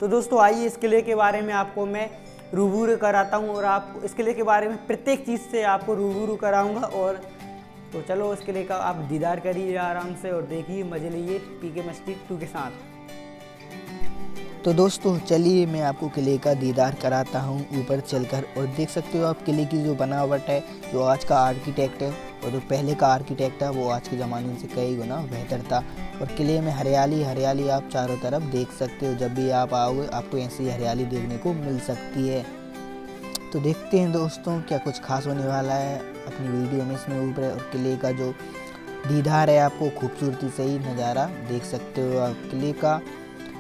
तो दोस्तों आइए इस किले के बारे में आपको मैं रूबरू कराता हूँ और आप इस किले के बारे में प्रत्येक चीज़ से आपको रूबरू कराऊंगा। और तो चलो इस किले का आप दीदार करिए आराम से और देखिए मजे लीजिए पीके मस्ती 2 के साथ। तो दोस्तों चलिए मैं आपको किले का दीदार कराता हूँ ऊपर चलकर। और देख सकते हो आप किले की जो बनावट है, जो आज का आर्किटेक्ट है और जो पहले का आर्किटेक्ट है वो आज के ज़माने से कई गुना बेहतर था। और किले में हरियाली हरियाली आप चारों तरफ देख सकते हो। जब भी आप आओगे आपको ऐसी हरियाली देखने को मिल सकती है। तो देखते हैं दोस्तों क्या कुछ खास होने वाला है अपनी वीडियो में इसमें ऊपर। और किले का जो दीदार है आपको खूबसूरती से ही नज़ारा देख सकते हो। आप किले का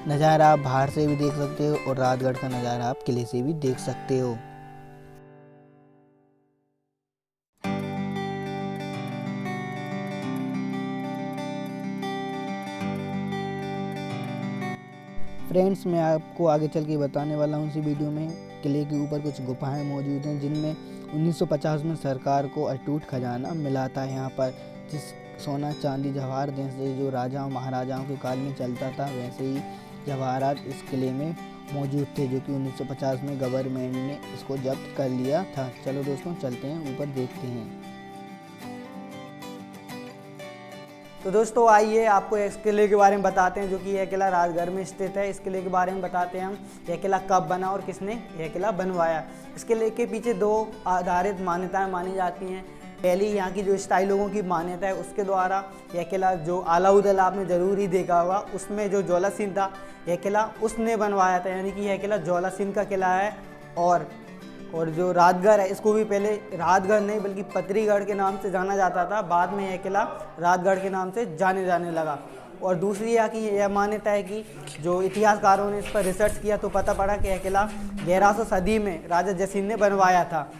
नज़ारा आप बाहर से भी देख सकते हो और राजगढ़ का नज़ारा आप किले से भी देख सकते हो। फ्रेंड्स मैं आपको आगे चल के बताने वाला हूँ इसी वीडियो में किले के ऊपर कुछ गुफाएं मौजूद हैं जिनमें 1950 में सरकार को अटूट खजाना मिला था। यहाँ पर जिस सोना चांदी जवाहर जैसे जो राजाओं महाराजाओं के काल में चलता था वैसे ही जवाहरात इस किले में मौजूद थे, जो कि 1950 में गवर्नमेंट ने इसको जब्त कर लिया था। चलो दोस्तों चलते हैं ऊपर देखते हैं। तो दोस्तों आइए आपको इस किले के बारे में बताते हैं, जो कि यह किला राजगढ़ में स्थित है। इस किले के बारे में बताते हैं हम, यह किला कब बना और किसने यह किला बनवाया। इस किले के पीछे 2 आधारित मान्यताएं मानी जाती हैं। पहली यहाँ की जो स्थायी लोगों की मान्यता है उसके द्वारा यह किला जो अलाउद्दीन आपने ज़रूर ही देखा होगा, उसमें जो ज्वाला सिंह था यह किला उसने बनवाया था, यानी कि यह किला ज्वाला सिंह का किला है। और जो राजगढ़ है इसको भी पहले राजगढ़ नहीं बल्कि पत्रीगढ़ के नाम से जाना जाता था, बाद में यह किला राजगढ़ के नाम से जाने लगा। और दूसरी यहाँ की यह मान्यता है कि जो इतिहासकारों ने इस पर रिसर्च किया तो पता पड़ा कि यह किला 1100 सदी में राजा जयसिंह ने बनवाया था।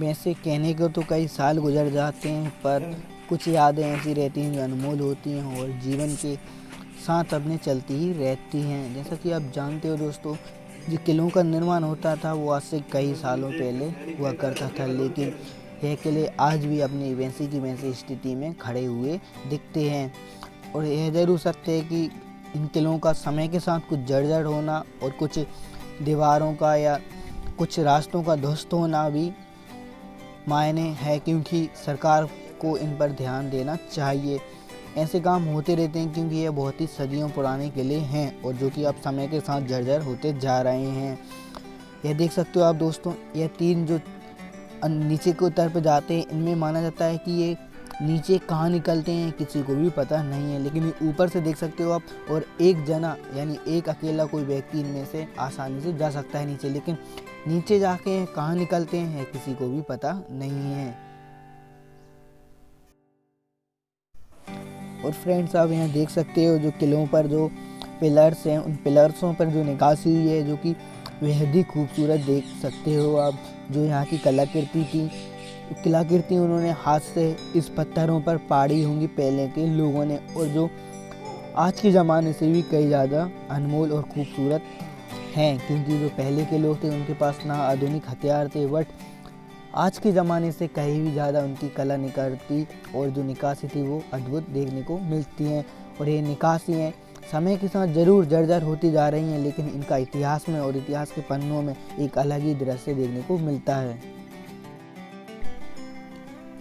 वैसे कहने को तो कई साल गुजर जाते हैं पर कुछ यादें ऐसी रहती हैं जो अनमोल होती हैं और जीवन के साथ अपने चलती ही रहती हैं। जैसा कि आप जानते हो दोस्तों, जो किलों का निर्माण होता था वो आज से कई सालों पहले हुआ करता था, लेकिन यह किले आज भी अपनी वैसी की वैसी स्थिति में खड़े हुए दिखते हैं। और यह ज़रूर सत्य है कि इन किलों का समय के साथ कुछ जर्जर होना और कुछ दीवारों का या कुछ रास्तों का ध्वस्त होना भी मायने है, क्योंकि सरकार को इन पर ध्यान देना चाहिए। ऐसे काम होते रहते हैं क्योंकि ये बहुत ही सदियों पुराने किले हैं और जो कि अब समय के साथ जर्जर होते जा रहे हैं। यह देख सकते हो आप दोस्तों, यह 3 जो नीचे की तरफ जाते हैं इनमें माना जाता है कि ये नीचे कहाँ निकलते हैं किसी को भी पता नहीं है, लेकिन ऊपर से देख सकते हो आप। और एक जना यानी एक अकेला कोई व्यक्ति इनमें से आसानी से जा सकता है नीचे, लेकिन नीचे जाके कहाँ निकलते हैं किसी को भी पता नहीं है। और फ्रेंड्स आप यहाँ देख सकते हो जो किलों पर जो पिलर्स हैं उन पिलर्सों पर जो निकासी हुई है जो कि बेहद ही खूबसूरत देख सकते हो आप। जो यहाँ की कलाकृति थी कलाकृति उन्होंने हाथ से इस पत्थरों पर पाड़ी होंगी पहले के लोगों ने, और जो आज के ज़माने से भी कई ज़्यादा अनमोल और खूबसूरत हैं, क्योंकि जो पहले के लोग थे उनके पास ना आधुनिक हथियार थे, बट आज के ज़माने से कहीं भी ज़्यादा उनकी कला निकलती और जो निकासी थी वो अद्भुत देखने को मिलती हैं। और ये निकासियाँ समय के साथ ज़रूर जर्जर होती जा रही हैं, लेकिन इनका इतिहास में और इतिहास के पन्नों में एक अलग ही दृश्य देखने को मिलता है।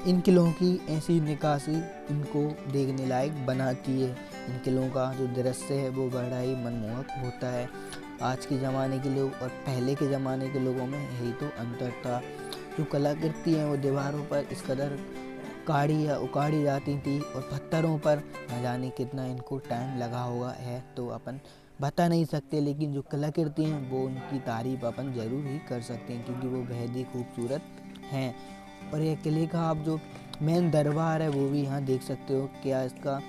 इन किलों की ऐसी निकासी इनको देखने लायक बनाती है। इन किलों का जो दृश्य है वो बड़ा ही मनमोहक होता है। आज के ज़माने के लोग और पहले के ज़माने के लोगों में यही तो अंतर था। जो कलाकृति है वो दीवारों पर इस कदर काढ़ी या उकाड़ी जाती थी और पत्थरों पर न जाने कितना इनको टाइम लगा हुआ है तो अपन बता नहीं सकते, लेकिन जो कलाकृति हैं वो उनकी तारीफ अपन ज़रूर ही कर सकते हैं क्योंकि वो बेहद ही खूबसूरत हैं। और ये किले का आप जो मेन दरबार है वो भी यहाँ देख सकते हो, क्या इसका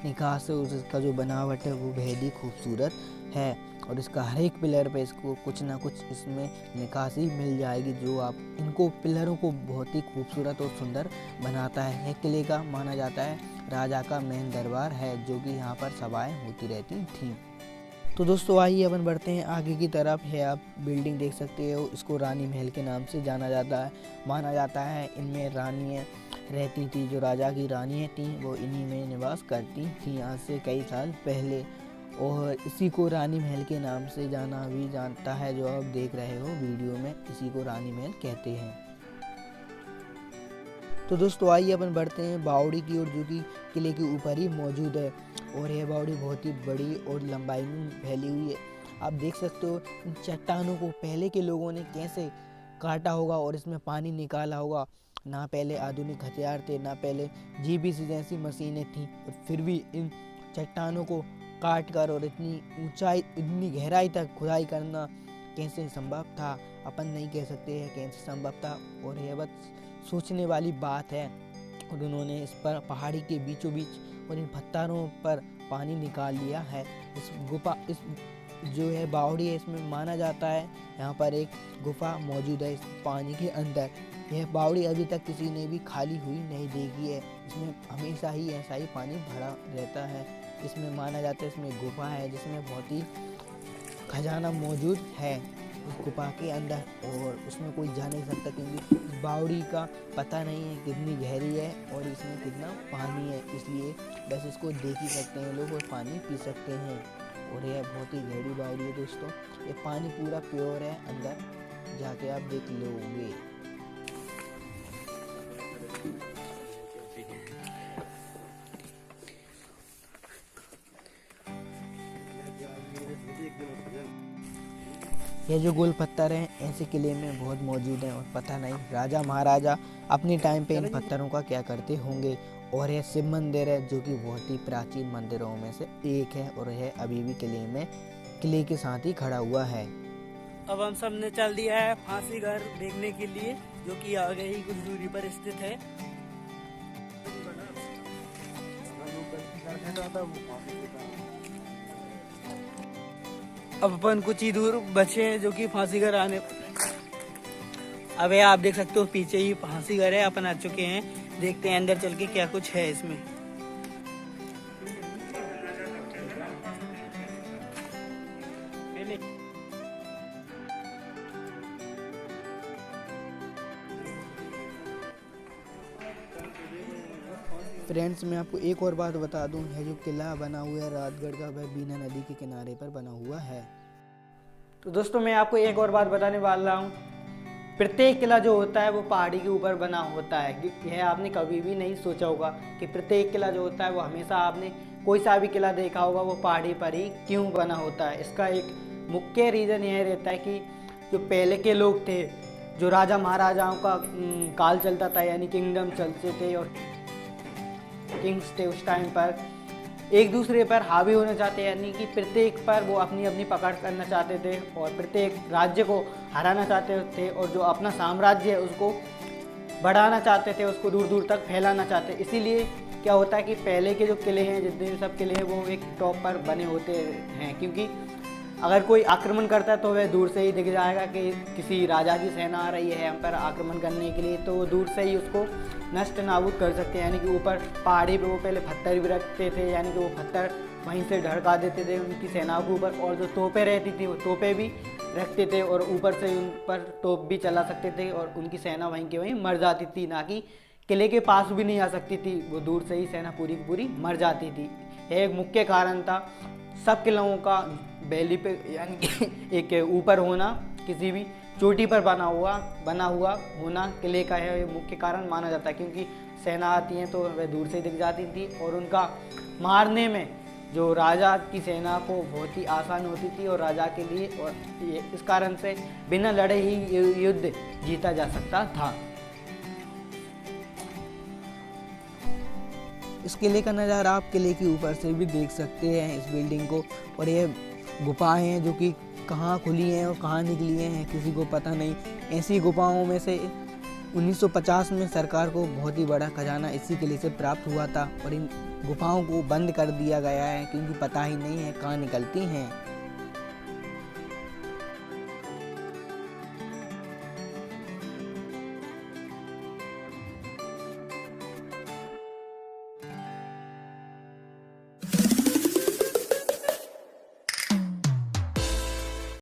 निकास है, उसका जो बनावट है वो बेहद ही खूबसूरत है। और इसका हर एक पिलर पे इसको कुछ ना कुछ इसमें निकासी मिल जाएगी जो आप इनको पिलरों को बहुत ही खूबसूरत और सुंदर बनाता है। यह किले का माना जाता है राजा का मेन दरबार है जो कि यहाँ पर सभाएं होती रहती थीं। तो दोस्तों आइए अपन बढ़ते हैं आगे की तरफ। है आप बिल्डिंग देख सकते हो, इसको रानी महल के नाम से जाना जाता है। माना जाता है इनमें रानियाँ रहती थी, जो राजा की रानियाँ थीं वो इन्हीं में निवास करती थीं आज से कई साल पहले। और इसी को रानी महल के नाम से जाना भी जानता है। जो आप देख रहे हो वीडियो में, इसी को रानी महल कहते हैं। तो दोस्तों आइए अपन बढ़ते हैं बावड़ी की ओर, जो कि किले के ऊपर ही मौजूद है। और यह बावड़ी बहुत ही बड़ी और लंबाई में फैली हुई है। आप देख सकते हो इन चट्टानों को पहले के लोगों ने कैसे काटा होगा और इसमें पानी निकाला होगा। ना पहले आधुनिक हथियार थे, ना पहले जीपीसी जैसी मशीनें थीं, और फिर भी इन चट्टानों को काट कर और इतनी ऊंचाई, इतनी गहराई तक खुदाई करना कैसे संभव था, अपन नहीं कह सकते हैं कैसे संभव था। और यह बस सोचने वाली बात है। और उन्होंने इस पर पहाड़ी के बीचों बीच और इन पत्थरों पर पानी निकाल लिया है। इस गुफा, इस जो है बावड़ी है, इसमें माना जाता है यहाँ पर एक गुफा मौजूद है इस पानी के अंदर। यह बावड़ी अभी तक किसी ने भी खाली हुई नहीं देखी है। इसमें हमेशा ही ऐसा ही पानी भरा रहता है। इसमें माना जाता है इसमें गुफा है जिसमें बहुत ही खजाना मौजूद है उस गुफा के अंदर, और उसमें कोई जा नहीं सकता, क्योंकि इस बावड़ी का पता नहीं है कितनी गहरी है और इसमें कितना पानी है। इसलिए बस इसको देख ही सकते हैं लोग और पानी पी सकते हैं। और यह बहुत ही गहरी बावड़ी है दोस्तों। ये पानी पूरा प्योर है, अंदर जाके आप देख लोगे। ये जो गोल पत्थर हैं ऐसे किले में बहुत मौजूद हैं, और पता नहीं राजा महाराजा अपने टाइम पे इन पत्थरों का क्या करते होंगे। और यह शिव मंदिर है जो कि बहुत ही प्राचीन मंदिरों में से एक है, और यह अभी भी किले में किले के साथ ही खड़ा हुआ है। अब हम सब ने चल दिया है फांसी घर देखने के लिए, जो कि आगे ही कुछ दूरी पर स्थित है। अब अपन कुछ ही दूर बचे हैं जो कि फांसी घर आने। अब ये आप देख सकते हो पीछे ही फांसी घर है, अपन आ चुके हैं। देखते हैं अंदर चल के क्या कुछ है इसमें। फ्रेंड्स, मैं आपको एक और बात बता दूं, यह जो किला बना हुआ है राजगढ़ का, वह बीना नदी के किनारे पर बना हुआ है। तो दोस्तों मैं आपको एक और बात बताने वाला हूँ। प्रत्येक किला जो होता है वो पहाड़ी के ऊपर बना होता है। यह आपने कभी भी नहीं सोचा होगा कि प्रत्येक किला जो होता है वो हमेशा, आपने कोई सा भी किला देखा होगा वो पहाड़ी पर ही क्यों बना होता है। इसका एक मुख्य रीज़न यह रहता है कि जो पहले के लोग थे, जो राजा महाराजाओं का काल चलता था, यानी किंगडम चलते थे और किंग्स थे उस टाइम पर, एक दूसरे पर हावी होना चाहते, यानी कि प्रत्येक पर वो अपनी अपनी पकड़ करना चाहते थे और प्रत्येक राज्य को हराना चाहते थे, और जो अपना साम्राज्य है उसको बढ़ाना चाहते थे, उसको दूर दूर तक फैलाना चाहते। इसीलिए क्या होता है कि पहले के जो किले हैं, जितने सब किले हैं, वो एक टॉप पर बने होते हैं, क्योंकि अगर कोई आक्रमण करता है तो वह दूर से ही दिख जाएगा कि किसी राजा की सेना आ रही है हम पर आक्रमण करने के लिए, तो वो दूर से ही उसको नष्ट नाबूद कर सकते हैं। यानी कि ऊपर पहाड़ी पे वो पहले पत्थर भी रखते थे, यानी कि वो पत्थर वहीं से ढड़का देते थे उनकी सेनाओं के ऊपर, और जो तोपें रहती थी वो तोपें भी रखते थे और ऊपर से उन पर तोप भी चला सकते थे, और उनकी सेना वहीं के वहीं मर जाती थी, ना कि किले के पास भी नहीं आ सकती थी, वो दूर से ही सेना पूरी की पूरी मर जाती थी। यह एक मुख्य कारण था सब किलों का वैली पे, यानी कि एक ऊपर होना, किसी भी चोटी पर बना हुआ होना किले का है मुख्य कारण माना जाता है, क्योंकि सेना आती हैं तो वह दूर से दिख जाती थी और उनका मारने में जो राजा की सेना को बहुत ही आसान होती थी और राजा के लिए, और इस कारण से बिना लड़े ही युद्ध जीता जा सकता था। इस किले का नज़ारा आप किले के ऊपर से भी देख सकते हैं इस बिल्डिंग को। और ये गुफाएं हैं जो कि कहाँ खुली हैं और कहाँ निकली हैं किसी को पता नहीं। ऐसी गुफाओं में से 1950 में सरकार को बहुत ही बड़ा खजाना इसी किले से प्राप्त हुआ था, और इन गुफाओं को बंद कर दिया गया है क्योंकि पता ही नहीं है कहाँ निकलती हैं।